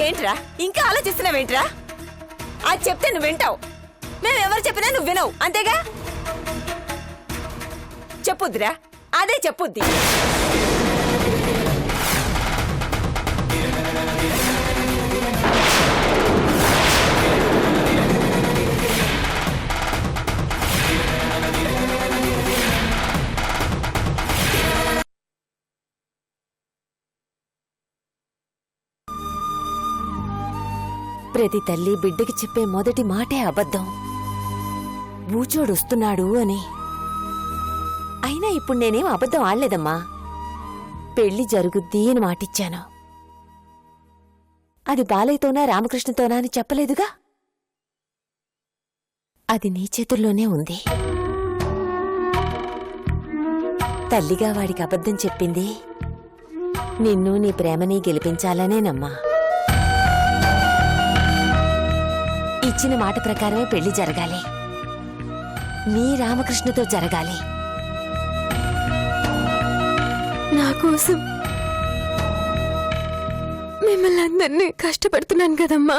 ఏంట్రా ఇంకా ఆలోచిస్తున్నావేంట్రా? అది చెప్తే నువ్వు వింటావు, మేమెవరు చెప్పినా నువ్వు వినవు, అంతేగా? చెప్పుద్దిరా, అదే చెప్పుద్ది. ప్రతి తల్లి బిడ్డకి చెప్పే మొదటి మాటే అబద్ధం, బూచోడొస్తున్నాడు అని. అయినా ఇప్పుడు నేనేం అబద్ధం ఆడలేదమ్మా. పెళ్లి జరుగుద్ది అని మాటిచ్చాను. అది బాలయ్యతోనా రామకృష్ణతోనా అని చెప్పలేదుగా. అది నీ చేతుల్లోనే ఉంది. తల్లిగా వాడికి అబద్ధం చెప్పింది నిన్ను నీ ప్రేమని గెలిపించాలనేనమ్మా. ఇచ్చిన మాట ప్రకారమే పెళ్లి జరగాలి, నీ రామకృష్ణతో జరగాలి. నా కోసం మిమ్మల్ని అందరినీ కష్టపడుతున్నాను కదమ్మా.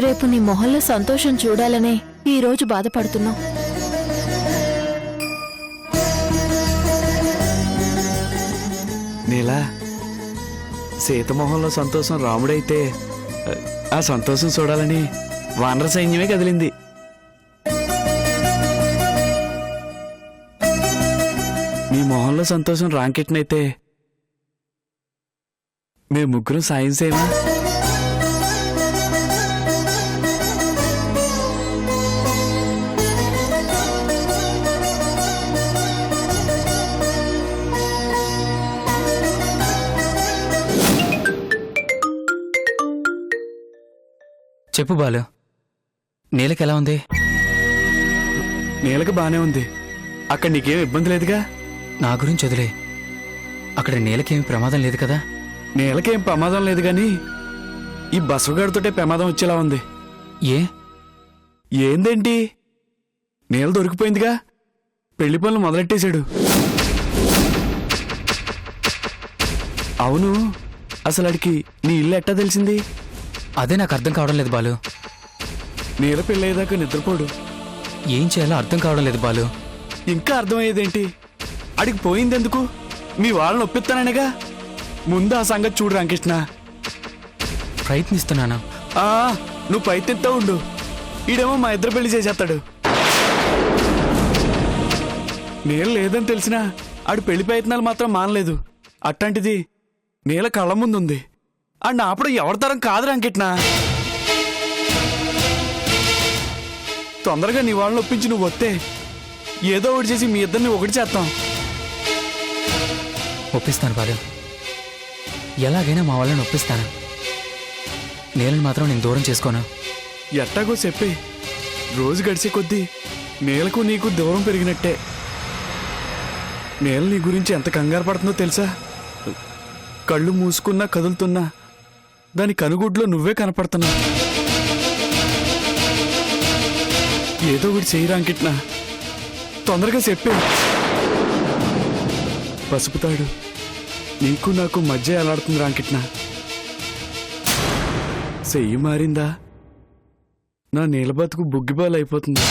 రేపు నీ మొహంలో సంతోషం చూడాలనే ఈ రోజు బాధపడుతున్నావు. నీలా సీతమోహంలో సంతోషం రాముడైతే ఆ సంతోషం చూడాలని వానర సైన్యమే కదిలింది. మీ మొహంలో సంతోషం రాంకెట్నైతే మేము ముగ్గురం సాయం సేమా. చెప్పు బాలు, నీలకెలా ఉంది? నీలకి బానే ఉంది. అక్కడ నీకేం ఇబ్బంది లేదుగా? నా గురించి వదిలే, అక్కడ నీలకేమి ప్రమాదం లేదు కదా? నీలకేం ప్రమాదం లేదు గాని ఈ బసవగాడితోటే ప్రమాదం వచ్చేలా ఉంది. ఏ? ఏందేంటి, నీల దొరికిపోయిందిగా, పెళ్లి పనులు మొదలెట్టేశాడు. అవును, అసలు అడికి నీ ఇల్లు ఎట్టా తెలిసింది? అదే నాకు అర్థం కావడం లేదు బాలు. నీల పెళ్ళయ్యేదాకా నిద్రపోడు. ఏం చేయాలో అర్థం కావడం లేదు బాలు. ఇంకా అర్థమయ్యేదేంటి? అడిగి పోయిందెందుకు? మీ వాళ్ళని ఒప్పిస్తాననేగా. ముందు ఆ సంగతి చూడు రామకృష్ణ. ప్రయత్నిస్తున్నాను. నువ్వు ప్రయత్నిస్తా ఉండు, ఈడేమో మా ఇద్దరు పెళ్లి చేసేస్తాడు. నీల లేదని తెలిసినా ఆడు పెళ్లి ప్రయత్నాలు మాత్రం మానలేదు. అట్లాంటిది నీల కళ్ళ ముందుంది. అండ్ ఆపడం ఎవరి తరం కాదు రాంకిట్న. తొందరగా నీ వాళ్ళని ఒప్పించి నువ్వు వస్తే ఏదో ఒకటి చేసి మీ ఇద్దరిని ఒకటి చేస్తాం. ఒప్పిస్తాను బాలు, ఎలాగైనా మా వాళ్ళని ఒప్పిస్తాను. నీళ్ళని మాత్రం నేను దూరం చేసుకోను. ఎట్టాగో చెప్పి రోజు గడిచే కొద్దీ నీలకు నీకు దూరం పెరిగినట్టే. నీల నీ గురించి ఎంత కంగారు పడుతుందో తెలుసా? కళ్ళు మూసుకున్నా కదులుతున్నా దాని కనుగుడ్లో నువ్వే కనపడుతున్నావు. ఏదో ఒకటి చెయ్యి రాంకిట్నా, తొందరగా చెప్పే. పసుపుతాడు నీకు నాకు మధ్య ఎలాడుతుంది రాంకిట్నా. చెయ్యి మారిందా నా నీల బతుకు బుగ్గిబాలు అయిపోతుంది.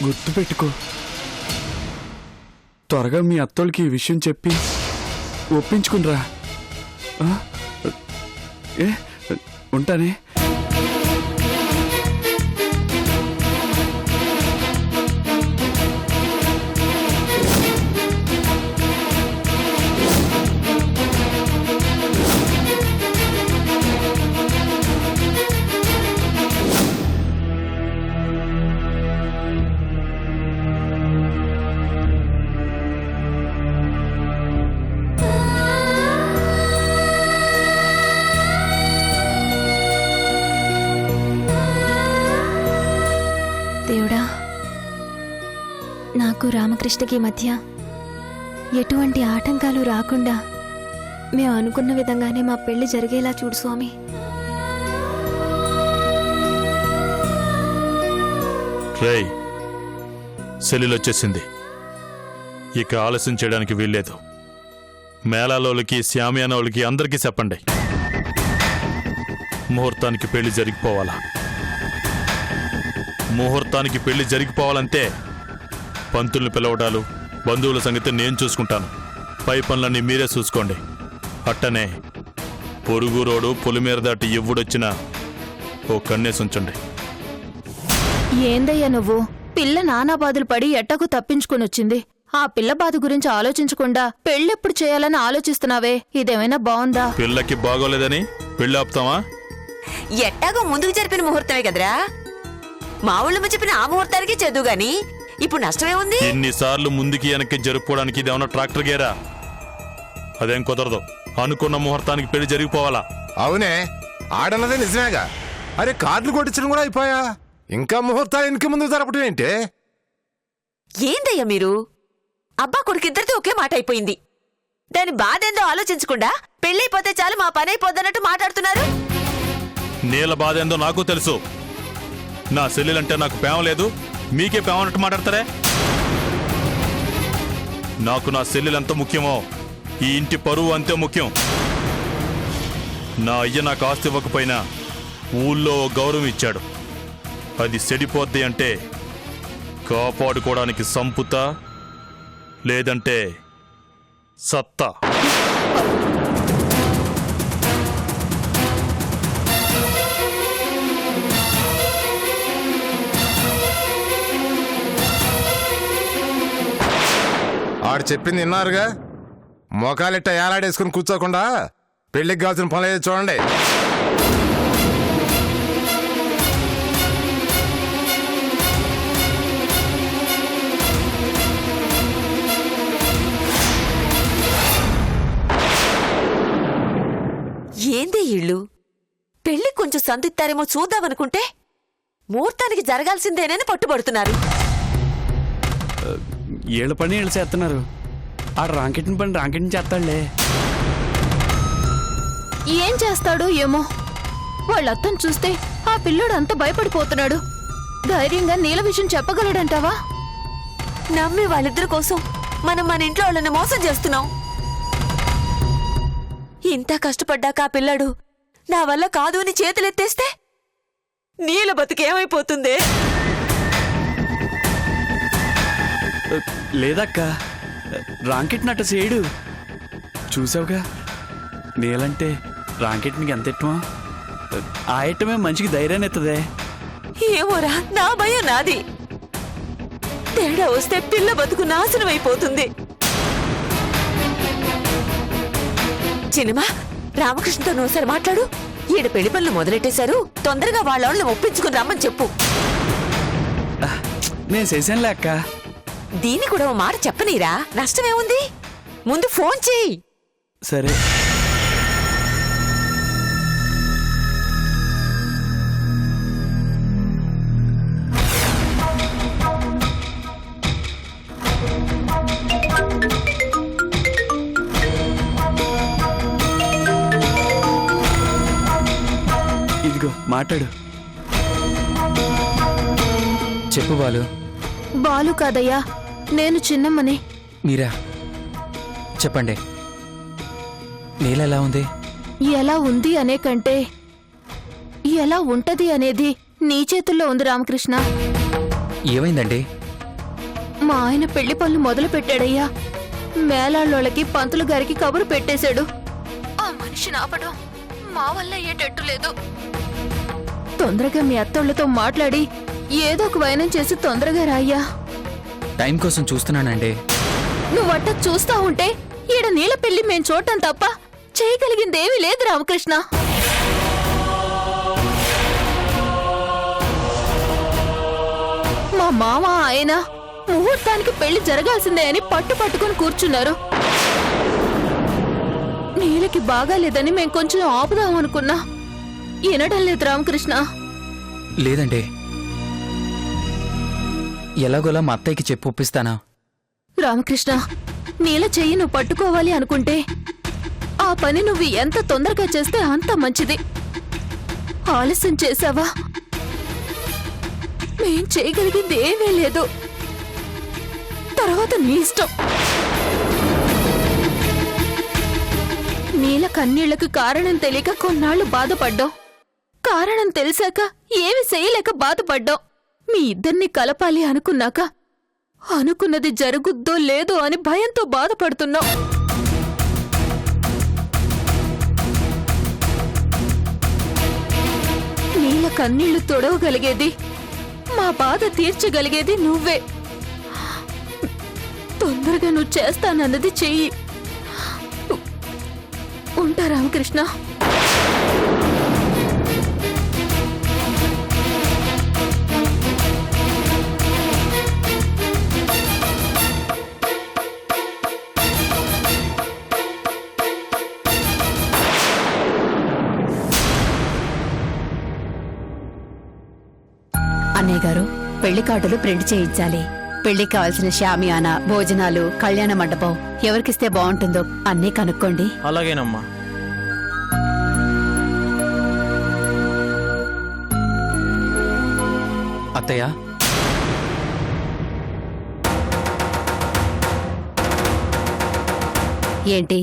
గుర్తు పెట్టుకో, త్వరగా మీ అత్తోళ్ళకి ఈ విషయం చెప్పి ఒప్పించుకునిరా. ఉంటానే. దేవుడా, నాకు రామకృష్ణకి మధ్య ఎటువంటి ఆటంకాలు రాకుండా మేము అనుకున్న విధంగానే మా పెళ్లి జరిగేలా చూడు స్వామి. రేయ్, సెల్లులొచ్చేసింది. ఇక ఆలస్యం చేయడానికి వీల్లేదు. మేళాలోళ్ళకి, శామియానోళ్ళకి అందరికీ చెప్పండి, ముహూర్తానికి పెళ్లి జరిగిపోవాలా. ముహూర్తానికి పెళ్లి జరిగిపోవాలంటే పంతుల్ని పిలవడాలు, బంధువుల సంగతి నేను చూసుకుంటాను. పై పనులన్నీ మీరే చూసుకోండి. అట్టనే పొరుగు రోడు పొలిమేర దాటి ఎవ్వుడొచ్చినా ఓ కన్నేసి ఉంచండి. ఏందయ్యా నువ్వు? పిల్ల నానా బాధలు పడి ఎట్టకు తప్పించుకునొచ్చింది. ఆ పిల్ల బాధ గురించి ఆలోచించకుండా పెళ్ళెప్పుడు చేయాలని ఆలోచిస్తున్నావే, ఇదేమైనా బావుందా? పిల్లకి బాగోలేదని పెళ్ళి ఆపుతావా? ఎట్టాగో ముందుకు జరిపిన ముహూర్తమే కదరా. మా ఊళ్ళో చెప్పిన ఆ ముహూర్తానికి చదువు గాని ఇప్పుడు నష్టమే ఉంది. ఎన్నిసార్లు ముందుకి వెనక్కి జరుపుకోవడానికి ఇదేమన్నా ట్రాక్టర్ గేరా? అదేం కుదరదు. అనుకున్న ముహూర్తానికి పెళ్లి జరిగిపోవాలా. అవునే, ఆడన్నదే నిజమేగా. అరే కార్డులు కొట్టించడం కూడా అయిపోయా, ఇంకా ముహూర్తాలు ఇంక ముందు జరపటం ఏంటి? ఏందయ్యా మీరు? అబ్బా కొడుకిద్దరితో ఒకే మాట అయిపోయింది. దాని బాధేందో ఆలోచించకుండా పెళ్ళైపోతే చాలు మా పని అయిపోద్దన్నట్టు మాట్లాడుతున్నారు. నీళ్ళ బాధ ఏందో నాకు తెలుసు. నా సెల్లులంటే నాకు ప్రేమ లేదు, మీకే ప్రేమ అన్నట్టు మాట్లాడతారే. నాకు నా సెల్లులు ఎంత ముఖ్యమో ఈ ఇంటి పరువు అంతే ముఖ్యం. నా అయ్య నాకు ఆస్తి ఇవ్వకపోయినా ఊళ్ళో గౌరవం ఇచ్చాడు. అది చెడిపోద్ది అంటే కాపాడుకోవడానికి సంపుతా, లేదంటే సత్తా. ఆడు చెప్పింది విన్నారుగా. మొఖాలిట్ట ఏలాడేసుకుని కూర్చోకుండా పెళ్లికి కావాల్సిన పనులు చూడండి. ఏంది ఇళ్ళు? పెళ్లి కొంచెం సందిస్తారేమో చూద్దామనుకుంటే ముహూర్తానికి జరగాల్సిందేనని పట్టుబడుతున్నారు. ఏళ్ళ పని ఏళ్ళు చేస్తున్నారు. ఆడ రాంకెట్టిన పని రాంకెట్ని చేస్తాడులే. ఏం చేస్తాడో ఏమో. వాళ్ళత్తను చూస్తే ఆ పిల్లోడు అంత భయపడిపోతున్నాడు. ధైర్యంగా నీల విషయం చెప్పగలడంటావా? నమ్మి వాళ్ళిద్దరి కోసం మనం మన ఇంట్లో వాళ్ళని మోసం చేస్తున్నాం. ఇంత కష్టపడ్డాక ఆ పిల్లాడు నా వల్ల కాదు అని చేతులెత్తేస్తే నీల బతుకేమైపోతుంది? లేదక్క, రాంకెట్నట్ట చేయడు. చూసావుగా నీలంటే రాంకెట్నికి ఎంత ఇట్టమో. ఆ ఇట్టమే మంచికి ధైర్యాన్ని ఎత్తదే. ఏమోరా, నా భయం నాది. తేడా వస్తే పిల్ల బతుకు నాశనం అయిపోతుంది. చిన్నమా, రామకృష్ణతో నువ్వుసారి మాట్లాడు. ఈడ పెళ్లి పనులు మొదలెట్టేశారు, తొందరగా వాళ్ళని ఒప్పించుకుని రమ్మని చెప్పు. నేను చేశానులే అక్క. దీన్ని కూడా ఓ మాట చెప్పనీరా, నష్టమేముంది? ముందు ఫోన్ చెయ్యి. సరే. ఇదిగో మాట్లాడు. చెప్పు బాలు. బాలు కాదయ్యా, నేను చిన్నమ్మని. మీరా? చెప్పండి. నీళ్ళ ఎలా ఉంది? ఎలా ఉంది అనే కంటే ఎలా ఉంటది అనేది నీ చేతుల్లో ఉంది రామకృష్ణ. ఏమైందండి? మా ఆయన పెళ్లి పనులు మొదలు పెట్టాడయ్యా. మేళాళ్ళోళ్ళకి పంతులు గారికి కబురు పెట్టేశాడు. ఆ మనిషిని ఆపడం మా వల్ల అయ్యేటట్టు లేదు. తొందరగా మీ అత్తోళ్లతో మాట్లాడి ఏదో ఒక వైనం చేసి తొందరగా రాయ్యా. టైం కోసం చూస్తున్నానండి. నువ్వట్ట చూస్తా ఉంటే ఈడ నీళ్ళ పెళ్లి మేం చూడటం తప్ప చేయగలిగిందేమీ లేదు రామకృష్ణ. మా మామ ఆయన ముహూర్తానికి పెళ్లి జరగాల్సిందే అని పట్టుకుని కూర్చున్నారు. నీళ్ళకి బాగాలేదని మేం కొంచెం ఆపుదాం అనుకున్నా. వినడం లేదు రామకృష్ణ. లేదండి, ఎలాగోలా మా అత్తయ్యకి చెప్పి ఒప్పిస్తానా? రామకృష్ణ, నీళ్ళ చెయ్యి నువ్వు పట్టుకోవాలి అనుకుంటే ఆ పని నువ్వు ఎంత తొందరగా చేస్తే అంత మంచిది. ఆలస్యం చేశావా మేం చేయగలిగింది ఏమీ లేదు. తర్వాత నీ ఇష్టం. నీల కన్నీళ్లకు కారణం తెలియక కొన్నాళ్లు బాధపడ్డావు. కారణం తెలిసాక ఏమి చేయలేక బాధపడ్డావు. మీ ఇద్దరిని కలపాలి అనుకున్నాక అనుకున్నది జరుగుద్దో లేదో అని భయంతో బాధపడుతున్నావు. నీల కన్నీళ్లు తొడవగలిగేది, మా బాధ తీర్చగలిగేది నువ్వే. తొందరగా నువ్వు చేస్తానన్నది చెయ్యి. ఉంటా రామకృష్ణ. అన్నయ్య గారు, పెళ్లి కార్డులు ప్రింట్ చేయించాలి. పెళ్లికి కావాల్సిన షామియానా, భోజనాలు, కళ్యాణ మండపం ఎవరికిస్తే బాగుంటుందో అన్నీ కనుక్కోండి. అలాగేనమ్మా. అత్తయ్య, ఏంటి?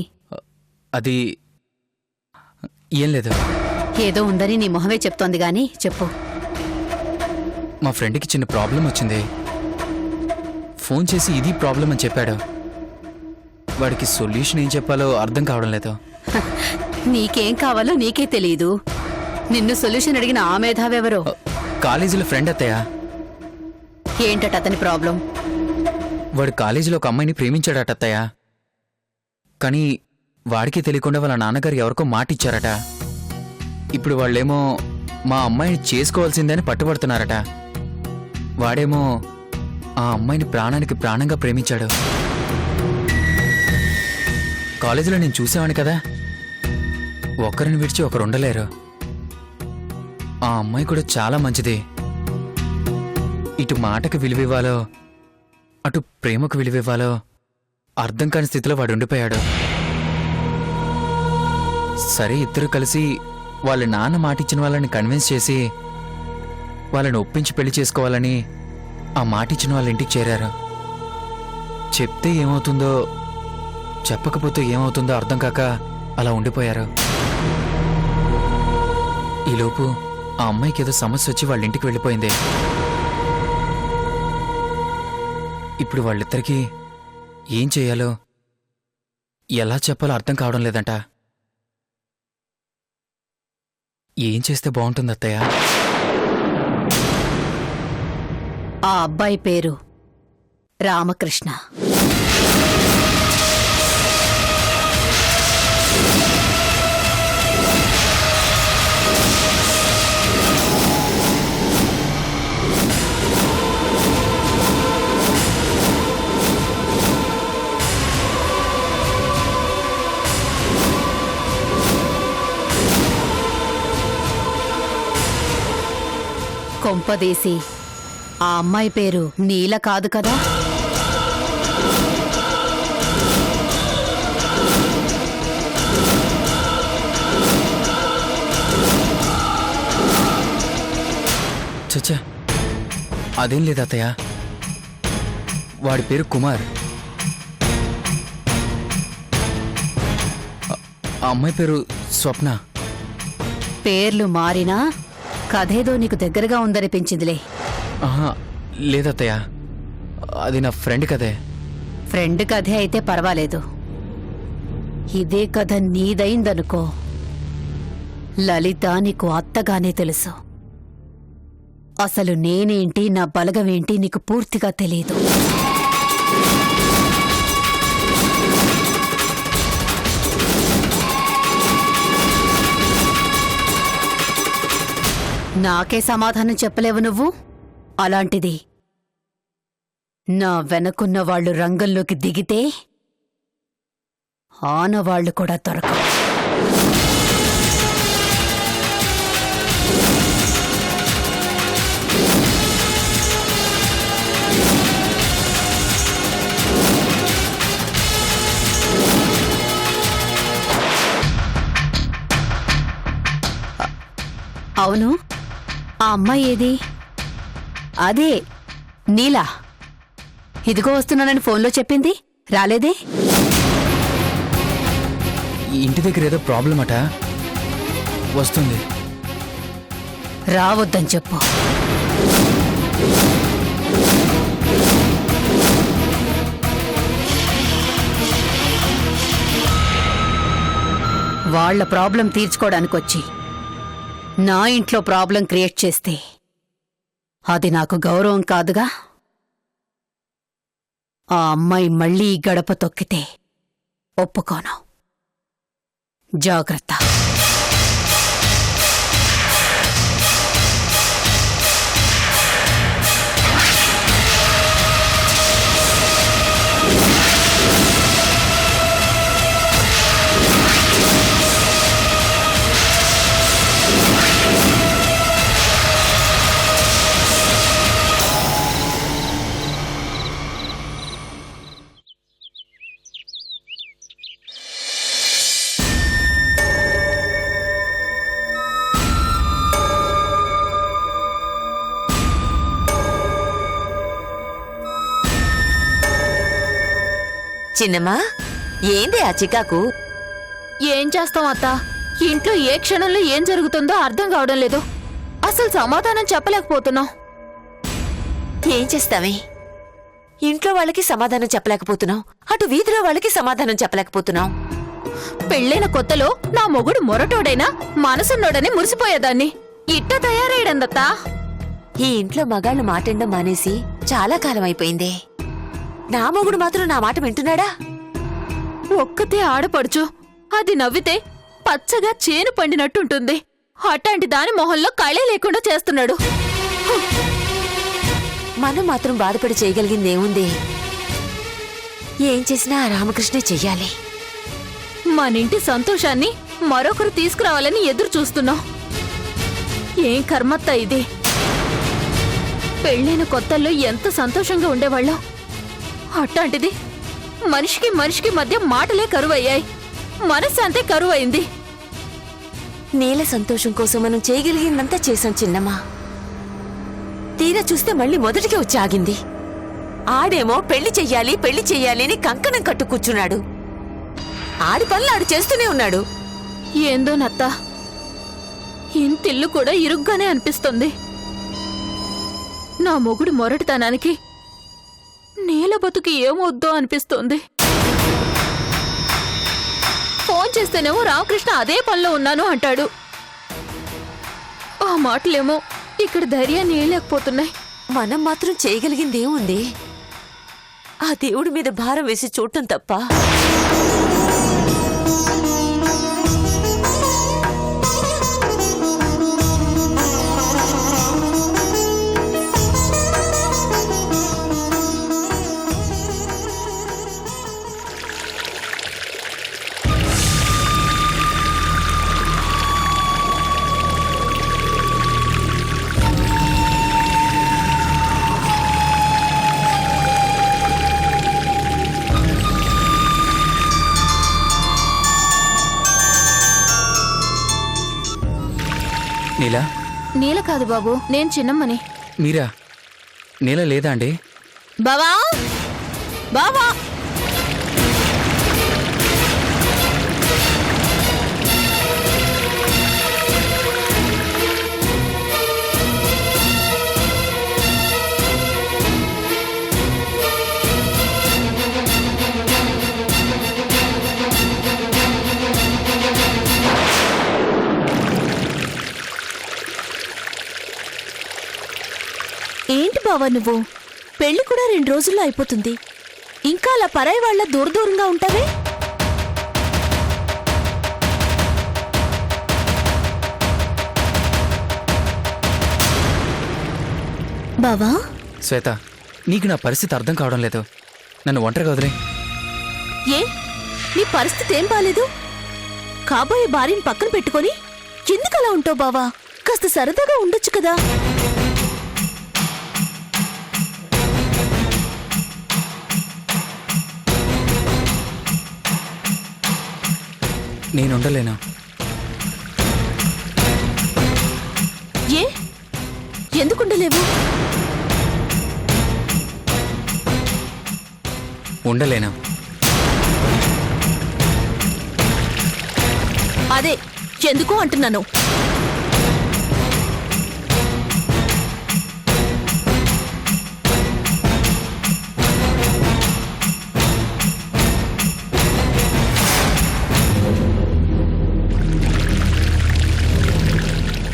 అది ఏం లేదు. ఏదో ఉందని నీ మొహమే చెప్తోంది గాని చెప్పు. మా ఫ్రెండ్కి చిన్న ప్రాబ్లం వచ్చింది. ఫోన్ చేసి ఇది ప్రాబ్లం అని చెప్పాడు. వాడికి సొల్యూషన్ ఏం చెప్పాలో అర్థం కావడం లేదు. నీకేం కావాలో నీకే తెలియదు. నిన్ను సొల్యూషన్ అడిగిన ఆ మేధావెవరో? కాలేజీలో ఫ్రెండ్ అత్తయ్య. ఏంటట అతని ప్రాబ్లం? వాడు కాలేజీలో ఒక అమ్మాయిని ప్రేమించాడట అత్తయ్య. కానీ వాడికి తెలియకుండా వాళ్ళ నాన్నగారు ఎవరికో మాటిచ్చారట. ఇప్పుడు వాళ్ళేమో మా అమ్మాయిని చేసుకోవాల్సిందని పట్టుబడుతున్నారట. వాడేమో ఆ అమ్మాయిని ప్రాణానికి ప్రాణంగా ప్రేమించాడు. కాలేజీలో నేను చూసేవాడిని కదా, ఒకరిని విడిచి ఒకరు ఉండలేరు. ఆ అమ్మాయి కూడా చాలా మంచిది. ఇటు మాటకు విలువివ్వాలో అటు ప్రేమకు విలువివ్వాలో అర్థం కాని స్థితిలో వాడు ఉండిపోయాడు. సరే, ఇద్దరు కలిసి వాళ్ళ నాన్న మాటిచ్చిన వాళ్ళని కన్విన్స్ చేసి వాళ్ళని ఒప్పించి పెళ్లి చేసుకోవాలని ఆ మాటిచ్చిన వాళ్ళ ఇంటికి చేరారు. చెప్తే ఏమవుతుందో చెప్పకపోతే ఏమవుతుందో అర్థం కాక అలా ఉండిపోయారు. ఈలోపు ఆ అమ్మాయికి ఏదో సమస్య వచ్చి వాళ్ళ ఇంటికి వెళ్ళిపోయింది. ఇప్పుడు వాళ్ళిద్దరికీ ఏం చేయాలో ఎలా చెప్పాలో అర్థం కావడం లేదంట. ఏం చేస్తే బాగుంటుంది అత్తయ్య? ఆ అబ్బాయి పేరు రామకృష్ణ. కొంపదీసి ఆ అమ్మాయి పేరు నీల కాదు కదా? చచ్చా, అదేం లేదు అత్తయ్య. వాడి పేరు కుమార్. ఆ అమ్మాయి పేరు స్వప్న. పేర్లు మారినా కథేదో నీకు దగ్గరగా ఉందనిపించిందిలే. ఆహా, లేదత్తయ్య, అది నా ఫ్రెండ్ కదే. ఫ్రెండ్ కథే అయితే పర్వాలేదు. ఇదే కథ నీదైందనుకో, లలిత నీకు అత్తగానే తెలుసు. అసలు నేనేంటి, నా బలగమేంటి నీకు పూర్తిగా తెలీదు. నాకే సమాధానం చెప్పలేవు నువ్వు. అలాంటిది నా వెనకున్న వాళ్ళు రంగంలోకి దిగితే ఆనవాళ్లు కూడా దొరకవు. అవును, ఆ అమ్మాయి ఏది? అదే నీలా. ఇదిగో వస్తున్నానని ఫోన్లో చెప్పింది రాలేదే. ఇంటి దగ్గర ఏదో ప్రాబ్లం అట, వస్తుంది. రావద్దని చెప్పు. వాళ్ళ ప్రాబ్లం తీర్చుకోవడానికొచ్చి నా ఇంట్లో ప్రాబ్లం క్రియేట్ చేస్తే అది నాకు గౌరవం కాదుగా. ఆ అమ్మాయి మళ్ళీ ఈ గడప తొక్కితే ఒప్పుకోను. జాగ్రత్త. చిన్నమ్మా, ఏంది ఆ చికాకు? ఏం చేస్తాం అత్త, ఇంట్లో ఏ క్షణంలో ఏం జరుగుతుందో అర్థం కావడం లేదు. అసలు సమాధానం చెప్పలేకపోతున్నాం. ఏం చేస్తావే? ఇంట్లో వాళ్ళకి సమాధానం చెప్పలేకపోతున్నావు, అటు వీధిలో వాళ్ళకి సమాధానం చెప్పలేకపోతున్నావు. పెళ్ళైన కొత్తలో నా మొగుడు మొరటోడైనా మనసున్నోడని మురిసిపోయేదాన్ని. ఇట్ట తయారయ్యడందత్తా. ఈ ఇంట్లో మగాళ్ళు మాట్లాడడం మానేసి చాలా కాలం అయిపోయిందే. నా మొగుడు మాత్రం నా మాట వింటున్నాడా? ఒక్కతే ఆడపడుచు, అది నవ్వితే పచ్చగా చేను పండినట్టుంటుంది. అట్లాంటి దాని మొహంలో కళే లేకుండా చేస్తున్నాడు. మనం మాత్రం బాధపడి చేయగలిగిందేముంది? ఏం చేసినా ఆ రామకృష్ణే చెయ్యాలి. మనింటి సంతోషాన్ని మరొకరు తీసుకురావాలని ఎదురు చూస్తున్నాం. ఏం కర్మత్తా ఇది. పెళ్ళైన కొత్తల్లో ఎంత సంతోషంగా ఉండేవాళ్ళం. అట్లాంటిది మనిషికి మనిషికి మధ్య మాటలే కరువయ్యాయి, మనశ్శాంతే కరువైంది. నీల సంతోషం కోసం మనం చేయగలిగిందంతా చేశాం చిన్నమ్మా. తీరా చూస్తే మళ్ళీ మొదటికి వచ్చి ఆగింది. ఆడేమో పెళ్లి చెయ్యాలి అని కంకణం కట్టు కూర్చున్నాడు. ఆడి పనులు ఆడు చేస్తూనే ఉన్నాడు. ఏందో నత్త, ఇంతిల్లు కూడా ఇరుగ్గానే అనిపిస్తుంది. నా మొగుడు మొరటితనానికి నేల బతుకి ఏమొద్దో అనిపిస్తోంది. ఫోన్ చేస్తేనేమో రామకృష్ణ అదే పనిలో ఉన్నాను అంటాడు. ఆ మాటలేమో ఇక్కడ ధైర్యాన్ని ఏలేకపోతున్నాయి. మనం మాత్రం చేయగలిగిందేముంది? ఆ దేవుడి మీద భారం వేసి చూడటం తప్ప. నీలా? నీల కాదు బాబు, నేను చిన్నమ్మని. మీరా? నీల లేదా అండి? బావా బావా, ఏంటి బావా నువ్వు? పెళ్లి కూడా 2 రోజుల్లో అయిపోతుంది. ఇంకా అలా పరాయి వాళ్ళ దూరంగా ఉంటావే? బావా, శ్వేత, నీకు నా పరిస్థితి అర్థం కావడం లేదు. నన్ను ఒంటరిగా వదిలే. ఏ నీ పరిస్థితి ఏం బాలేదు? కాబోయే భార్యని పక్కన పెట్టుకొని ఎందుకలా ఉంటావు బావా? కాస్త సరదాగా ఉండొచ్చు కదా. నేనుండలేనా? ఏ ఎందుకుండలేవు? ఉండలేను. అదే ఎందుకు అంటున్నాను.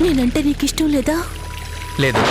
నేనంటే నీకిష్టం లేదా? లేదు.